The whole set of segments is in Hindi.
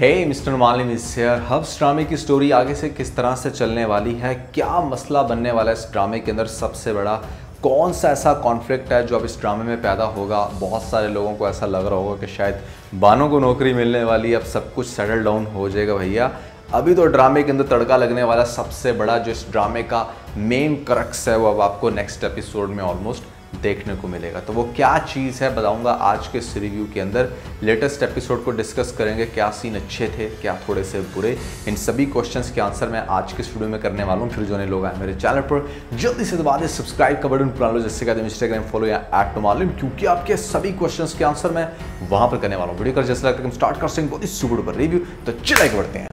हे मिस्टर मालिम इज हियर। हब्स ड्रामे की स्टोरी आगे से किस तरह से चलने वाली है, क्या मसला बनने वाला है इस ड्रामे के अंदर, सबसे बड़ा कौन सा ऐसा कॉन्फ्लिक्ट है जो अब इस ड्रामे में पैदा होगा। बहुत सारे लोगों को ऐसा लग रहा होगा कि शायद बानो को नौकरी मिलने वाली है, अब सब कुछ सेटल डाउन हो जाएगा। भैया अभी तो ड्रामे के अंदर तड़का लगने वाला सबसे बड़ा जो इस ड्रामे का मेन क्रक्स है वो अब आपको नेक्स्ट एपिसोड में ऑलमोस्ट देखने को मिलेगा। तो वो क्या चीज़ है बताऊंगा आज के इस रिव्यू के अंदर। लेटेस्ट एपिसोड को डिस्कस करेंगे, क्या सीन अच्छे थे, क्या थोड़े से बुरे, इन सभी क्वेश्चंस के आंसर मैं आज के इस वीडियो में करने वाला हूँ। फिर जो नए लोग आए मेरे चैनल पर जल्दी से दबा दे सब्सक्राइब का बटन पुरा लो, जिससे कहते हैं इंस्टाग्राम फॉलो या @मालिम, क्योंकि आपके सभी क्वेश्चंस के आंसर मैं वहां पर करने वाला हूँ। वीडियो कर जैसे लगता है हम स्टार्ट कर सकते हैं बहुत ही सुपर डुपर रिव्यू, तो चलिए आगे बढ़ते हैं।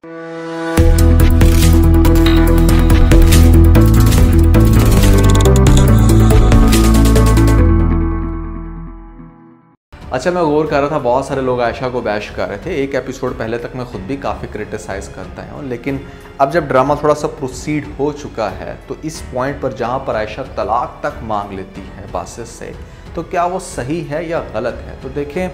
अच्छा, मैं गौर कर रहा था बहुत सारे लोग आयशा को बैश कर रहे थे। एक एपिसोड पहले तक मैं खुद भी काफ़ी क्रिटिसाइज़ करता हूँ, लेकिन अब जब ड्रामा थोड़ा सा प्रोसीड हो चुका है तो इस पॉइंट पर जहाँ पर आयशा तलाक तक मांग लेती है बासित से, तो क्या वो सही है या गलत है। तो देखें,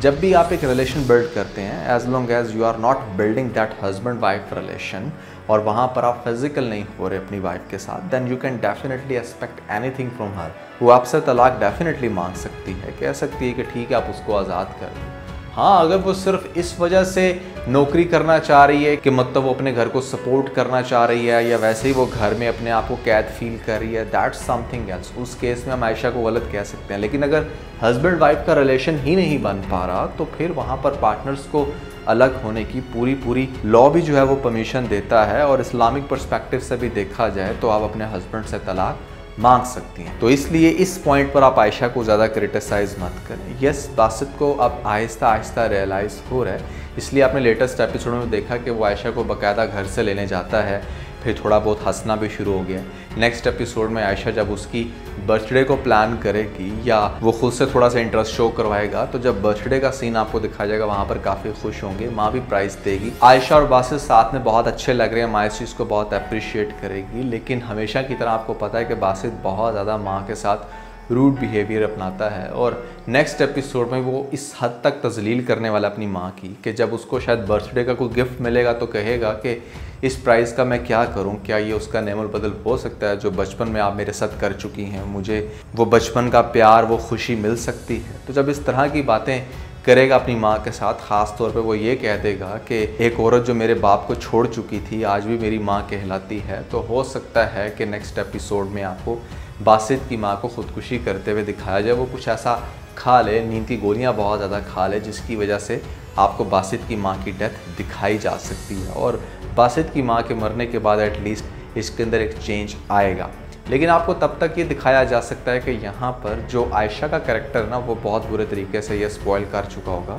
जब भी आप एक रिलेशन बिल्ड करते हैं, as long as you are not building that husband wife relation, और वहाँ पर आप फिजिकल नहीं हो रहे अपनी वाइफ के साथ, then you can definitely expect anything from her. वो आपसे तलाक डेफिनेटली मांग सकती है, कह सकती है कि ठीक है आप उसको आज़ाद कर दो। हाँ, अगर वो सिर्फ इस वजह से नौकरी करना चाह रही है कि मतलब वो अपने घर को सपोर्ट करना चाह रही है, या वैसे ही वो घर में अपने आप को कैद फील कर रही है, दैट्स समथिंग एल्स। उस केस में हम आयशा को गलत कह सकते हैं। लेकिन अगर हस्बैंड वाइफ का रिलेशन ही नहीं बन पा रहा, तो फिर वहाँ पर पार्टनर्स को अलग होने की पूरी लॉ भी जो है वो परमिशन देता है, और इस्लामिक पर्सपेक्टिव से भी देखा जाए तो आप अपने हस्बैंड से तलाक मांग सकती हैं। तो इसलिए इस पॉइंट पर आप आयशा को ज़्यादा क्रिटिसाइज मत करें। यस, बासित को अब आहिस्ता आहिस्ता रियलाइज़ हो रहा है, इसलिए आपने लेटेस्ट एपिसोड में देखा कि वो आयशा को बाकायदा घर से लेने जाता है, फिर थोड़ा बहुत हंसना भी शुरू हो गया। नेक्स्ट एपिसोड में आयशा जब उसकी बर्थडे को प्लान करेगी या वो खुद से थोड़ा सा इंटरेस्ट शो करवाएगा, तो जब बर्थडे का सीन आपको दिखाया जाएगा वहाँ पर काफ़ी खुश होंगे, माँ भी प्राइज़ देगी। आयशा और बासित साथ में बहुत अच्छे लग रहे हैं, माँ इस चीज़ को बहुत अप्रिशिएट करेगी। लेकिन हमेशा की तरह आपको पता है कि बासित बहुत ज़्यादा माँ के साथ रूड बिहेवियर अपनाता है, और नेक्स्ट एपिसोड में वो इस हद तक तजलील करने वाला अपनी माँ की कि जब उसको शायद बर्थडे का कोई गिफ्ट मिलेगा तो कहेगा कि इस प्राइस का मैं क्या करूं, क्या ये उसका नेमल बदल हो सकता है जो बचपन में आप मेरे साथ कर चुकी हैं, मुझे वो बचपन का प्यार, वो खुशी मिल सकती है। तो जब इस तरह की बातें करेगा अपनी माँ के साथ, ख़ास तौर पे वो ये कह देगा कि एक औरत जो मेरे बाप को छोड़ चुकी थी आज भी मेरी माँ कहलाती है, तो हो सकता है कि नेक्स्ट एपिसोड में आपको बासित की माँ को खुदकुशी करते हुए दिखाया जाए। वो कुछ ऐसा खा ले, नींद की गोलियाँ बहुत ज़्यादा खा ले, जिसकी वजह से आपको बासित की माँ की डेथ दिखाई जा सकती है, और बासित की माँ के मरने के बाद एटलीस्ट इसके अंदर एक चेंज आएगा। लेकिन आपको तब तक ये दिखाया जा सकता है कि यहाँ पर जो आयशा का कैरेक्टर ना वो बहुत बुरे तरीके से ये स्पॉइल कर चुका होगा,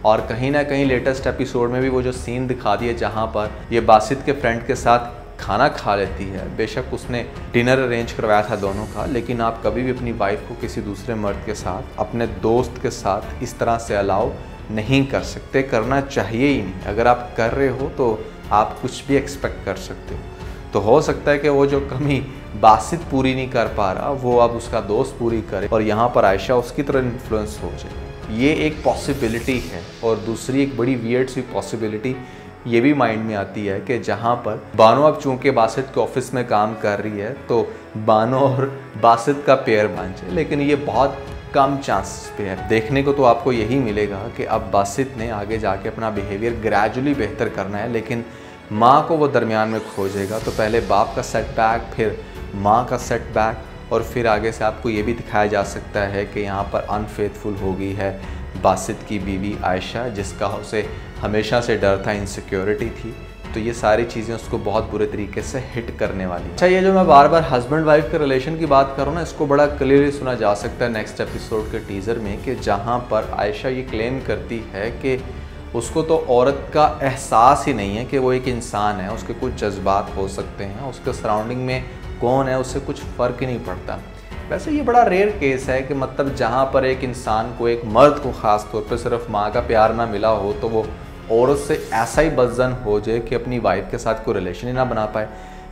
और कहीं ना कहीं लेटेस्ट एपिसोड में भी वो जो सीन दिखा दिए जहाँ पर ये बासित के फ्रेंड के साथ खाना खा लेती है। बेशक उसने डिनर अरेंज करवाया था दोनों का, लेकिन आप कभी भी अपनी वाइफ को किसी दूसरे मर्द के साथ, अपने दोस्त के साथ इस तरह से अलाउ नहीं कर सकते, करना चाहिए ही नहीं। अगर आप कर रहे हो तो आप कुछ भी एक्सपेक्ट कर सकते हो। तो हो सकता है कि वो जो कमी बासित पूरी नहीं कर पा रहा वो अब उसका दोस्त पूरी करे, और यहाँ पर आयशा उसकी तरह इन्फ्लुएंस हो जाए, ये एक पॉसिबिलिटी है। और दूसरी एक बड़ी वियर्ड सी पॉसिबिलिटी ये भी माइंड में आती है कि जहाँ पर बानो अब चूंकि बासित के ऑफिस में काम कर रही है तो बानो और बासित का पेयर बन जाए, लेकिन ये बहुत कम चांसेस पे है। देखने को तो आपको यही मिलेगा कि अब बासित ने आगे जाके अपना बिहेवियर ग्रेजुअली बेहतर करना है, लेकिन माँ को वो दरमियान में खोजेगा। तो पहले बाप का सेटबैक, फिर माँ का सेटबैक, और फिर आगे से आपको ये भी दिखाया जा सकता है कि यहाँ पर अनफेथफुल हो गई है बासित की बीवी आयशा, जिसका उसे हमेशा से डर था, इनसिक्योरिटी थी। तो ये सारी चीज़ें उसको बहुत बुरे तरीके से हिट करने वाली। अच्छा, ये जो मैं बार बार हस्बैंड वाइफ के रिलेशन की बात करूँ ना, इसको बड़ा क्लियरली सुना जा सकता है नेक्स्ट एपिसोड के टीज़र में, कि जहाँ पर आयशा ये क्लेम करती है कि उसको तो औरत का एहसास ही नहीं है कि वो एक इंसान है, उसके कुछ जज्बात हो सकते हैं, उसके सराउंडिंग में कौन है उससे कुछ फ़र्क ही नहीं पड़ता। वैसे ये बड़ा रेयर केस है कि मतलब जहाँ पर एक इंसान को, एक मर्द को ख़ास तौर पर सिर्फ माँ का प्यार ना मिला हो, तो वो औरत से ऐसा ही बदजन हो जाए कि अपनी वाइफ के साथ कोई रिलेशन ही ना बना पाए।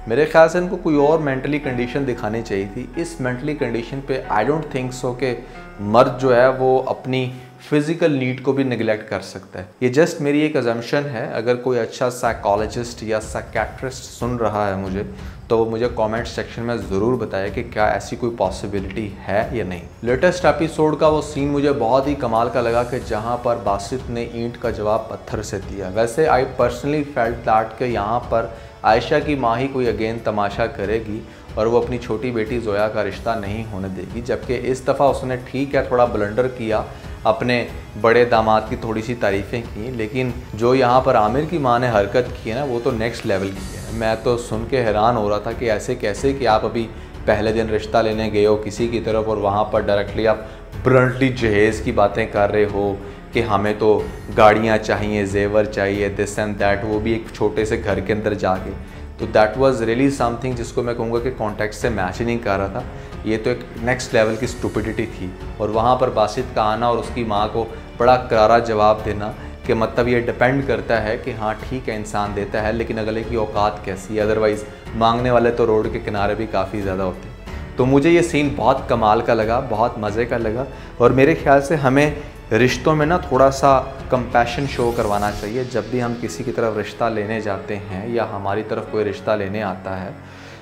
मेरे ख्याल से इनको कोई और मेंटली कंडीशन दिखानी चाहिए थी। इस मेंटली कंडीशन पे आई डोंट थिंक सो कि मर्द जो है वो अपनी फिजिकल नीड को भी निगलेक्ट कर सकता है। ये जस्ट मेरी एक अजम्पशन है। अगर कोई अच्छा साइकोलॉजिस्ट या साइकेट्रिस्ट सुन रहा है मुझे, तो वो मुझे कमेंट सेक्शन में ज़रूर बताए कि क्या ऐसी कोई पॉसिबिलिटी है या नहीं। लेटेस्ट एपिसोड का वो सीन मुझे बहुत ही कमाल का लगा कि जहाँ पर बासित ने ईंट का जवाब पत्थर से दिया। वैसे आई पर्सनली फेल्ट दैट कि यहाँ पर आयशा की माँ ही कोई अगेन तमाशा करेगी और वो अपनी छोटी बेटी जोया का रिश्ता नहीं होने देगी, जबकि इस दफ़ा उसने ठीक है थोड़ा ब्लंडर किया, अपने बड़े दामाद की थोड़ी सी तारीफ़ें की, लेकिन जो यहाँ पर आमिर की माँ ने हरकत की है ना, वो तो नेक्स्ट लेवल की है। मैं तो सुन के हैरान हो रहा था कि ऐसे कैसे कि आप अभी पहले दिन रिश्ता लेने गए हो किसी की तरफ और वहाँ पर डायरेक्टली आप ब्लंटली जहेज़ की बातें कर रहे हो कि हमें तो गाड़ियाँ चाहिए, जेवर चाहिए, दिस एंड दैट, वो भी एक छोटे से घर के अंदर जाके। तो दैट वाज रियली समथिंग जिसको मैं कहूँगा कि कॉन्टेक्स्ट से मैच ही नहीं कर रहा था। ये तो एक नेक्स्ट लेवल की स्टुपिडिटी थी। और वहाँ पर बासित का आना और उसकी माँ को बड़ा करारा जवाब देना कि मतलब ये डिपेंड करता है कि हाँ ठीक है इंसान देता है, लेकिन अगले की औकात कैसी है, अदरवाइज़ मांगने वाले तो रोड के किनारे भी काफ़ी ज़्यादा होते हैं। तो मुझे ये सीन बहुत कमाल का लगा, बहुत मज़े का लगा। और मेरे ख्याल से हमें रिश्तों में ना थोड़ा सा कंपैशन शो करवाना चाहिए। जब भी हम किसी की तरफ रिश्ता लेने जाते हैं या हमारी तरफ कोई रिश्ता लेने आता है,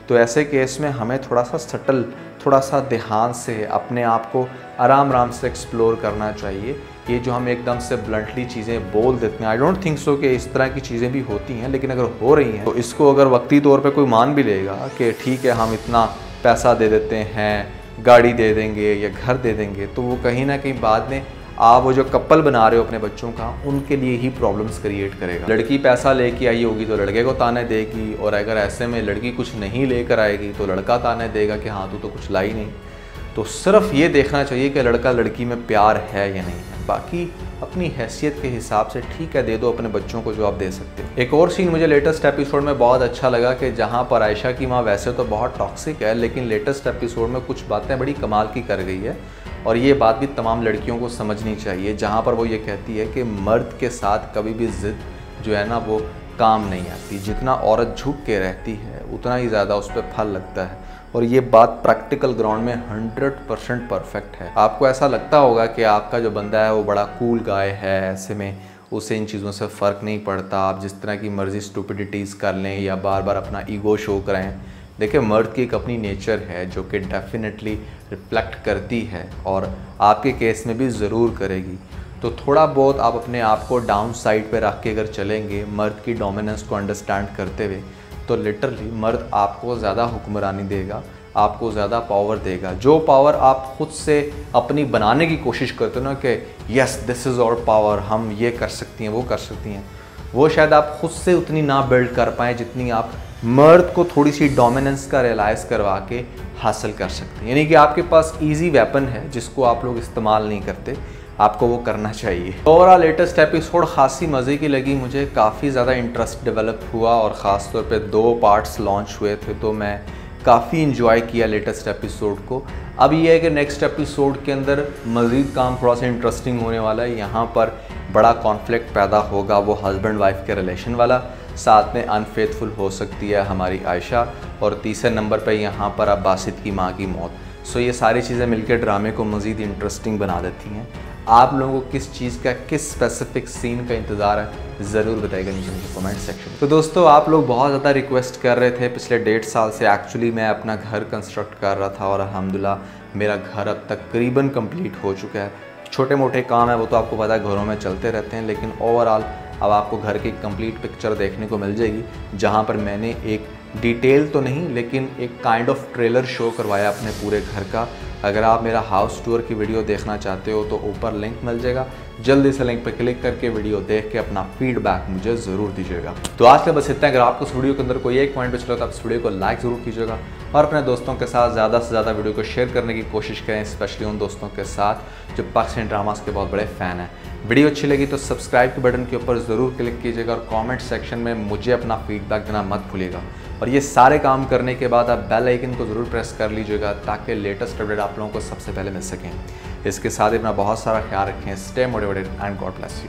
तो ऐसे केस में हमें थोड़ा सा सटल, थोड़ा सा ध्यान से अपने आप को आराम आराम से एक्सप्लोर करना चाहिए। ये जो हम एकदम से ब्लंटली चीज़ें बोल देते हैं, आई डोंट थिंक सो कि इस तरह की चीज़ें भी होती हैं, लेकिन अगर हो रही हैं तो इसको अगर वक्ती तौर पे कोई मान भी लेगा कि ठीक है हम इतना पैसा दे देते हैं, गाड़ी दे देंगे या घर दे देंगे, तो वो कहीं ना कहीं बाद में आप वो जो कपल बना रहे हो अपने बच्चों का, उनके लिए ही प्रॉब्लम्स क्रिएट करेगा। लड़की पैसा लेके आई होगी तो लड़के को ताने देगी, और अगर ऐसे में लड़की कुछ नहीं लेकर आएगी तो लड़का ताने देगा कि हाँ तू तो कुछ लाई नहीं। तो सिर्फ ये देखना चाहिए कि लड़का लड़की में प्यार है या नहीं है, बाकी अपनी हैसियत के हिसाब से ठीक है दे दो अपने बच्चों को जो आप दे सकते हो। एक और सीन मुझे लेटेस्ट एपिसोड में बहुत अच्छा लगा कि जहाँ पर आयशा की माँ वैसे तो बहुत टॉक्सिक है, लेकिन लेटेस्ट एपिसोड में कुछ बातें बड़ी कमाल की कर गई है, और ये बात भी तमाम लड़कियों को समझनी चाहिए। जहाँ पर वो ये कहती है कि मर्द के साथ कभी भी ज़िद जो है ना वो काम नहीं आती, जितना औरत झुक के रहती है उतना ही ज़्यादा उस पर फल लगता है। और ये बात प्रैक्टिकल ग्राउंड में 100% परफेक्ट है। आपको ऐसा लगता होगा कि आपका जो बंदा है वो बड़ा कूल गाय है, ऐसे में उसे इन चीज़ों से फ़र्क नहीं पड़ता, आप जिस तरह की मर्ज़ी स्टुपिडिटीज़ कर लें या बार बार अपना ईगो शो कराएं। देखिए मर्द की एक अपनी नेचर है जो कि डेफिनेटली रिफ्लेक्ट करती है और आपके केस में भी ज़रूर करेगी। तो थोड़ा बहुत आप अपने आप को डाउन साइड पे रख के अगर चलेंगे मर्द की डोमिनेंस को अंडरस्टैंड करते हुए, तो लिटरली मर्द आपको ज़्यादा हुक्मरानी देगा, आपको ज़्यादा पावर देगा। जो पावर आप खुद से अपनी बनाने की कोशिश करते हो ना कि yes this is our power, हम ये कर सकती हैं वो कर सकती हैं, वो शायद आप खुद से उतनी ना बिल्ड कर पाएँ जितनी आप मर्द को थोड़ी सी डोमिनेंस का रियलाइज़ करवा के हासिल कर सकते हैं। यानी कि आपके पास ईजी वेपन है जिसको आप लोग इस्तेमाल नहीं करते, आपको वो करना चाहिए। ओवरऑल लेटेस्ट एपिसोड खासी मज़े की लगी मुझे, काफ़ी ज़्यादा इंटरेस्ट डेवलप हुआ और ख़ास तौर पे 2 पार्ट्स लॉन्च हुए थे, तो मैं काफ़ी इंजॉय किया लेटेस्ट एपिसोड को। अब ये है कि नेक्स्ट एपिसोड के अंदर मज़ीद काम थोड़ा सा इंटरेस्टिंग होने वाला है। यहाँ पर बड़ा कॉन्फ्लिक्ट पैदा होगा वो हस्बैंड वाइफ के रिलेशन वाला, साथ में अनफेथफुल हो सकती है हमारी आयशा, और तीसरे नंबर पे यहाँ पर अब बासित की माँ की मौत। सो ये सारी चीज़ें मिलकर ड्रामे को मज़ीद इंटरेस्टिंग बना देती हैं। आप लोगों को किस चीज़ का, किस स्पेसिफिक सीन का इंतज़ार है ज़रूर बताइएगा नीचे कमेंट सेक्शन में। तो दोस्तों आप लोग बहुत ज़्यादा रिक्वेस्ट कर रहे थे पिछले 1.5 साल से। एक्चुअली मैं अपना घर कंस्ट्रक्ट कर रहा था और अल्हम्दुलिल्लाह मेरा घर अब तकरीबन कंप्लीट हो चुका है। छोटे मोटे काम है वो तो आपको पता है घरों में चलते रहते हैं, लेकिन ओवरऑल अब आपको घर की कंप्लीट पिक्चर देखने को मिल जाएगी, जहाँ पर मैंने एक डिटेल तो नहीं लेकिन एक काइंड ऑफ ट्रेलर शो करवाया अपने पूरे घर का। अगर आप मेरा हाउस टूर की वीडियो देखना चाहते हो तो ऊपर लिंक मिल जाएगा, जल्दी से लिंक पर क्लिक करके वीडियो देख के अपना फीडबैक मुझे ज़रूर दीजिएगा। तो आज का बस इतना। अगर आपको इस वीडियो के अंदर कोई एक पॉइंट बच रहा तो आप इस वीडियो को लाइक ज़रूर कीजिएगा और अपने दोस्तों के साथ ज़्यादा से ज़्यादा वीडियो को शेयर करने की कोशिश करें, स्पेशली उन दोस्तों के साथ जो पाकिस्तानी ड्रामास के बहुत बड़े फ़ैन हैं। वीडियो अच्छी लगी तो सब्सक्राइब के बटन के ऊपर ज़रूर क्लिक कीजिएगा और कमेंट सेक्शन में मुझे अपना फीडबैक देना मत भूलिएगा। और ये सारे काम करने के बाद आप बेल आइकन को ज़रूर प्रेस कर लीजिएगा ताकि लेटेस्ट अपडेट आप लोगों को सबसे पहले मिल सकें। इसके साथ ही अपना बहुत सारा ख्याल रखें। Stay motivated and God bless you.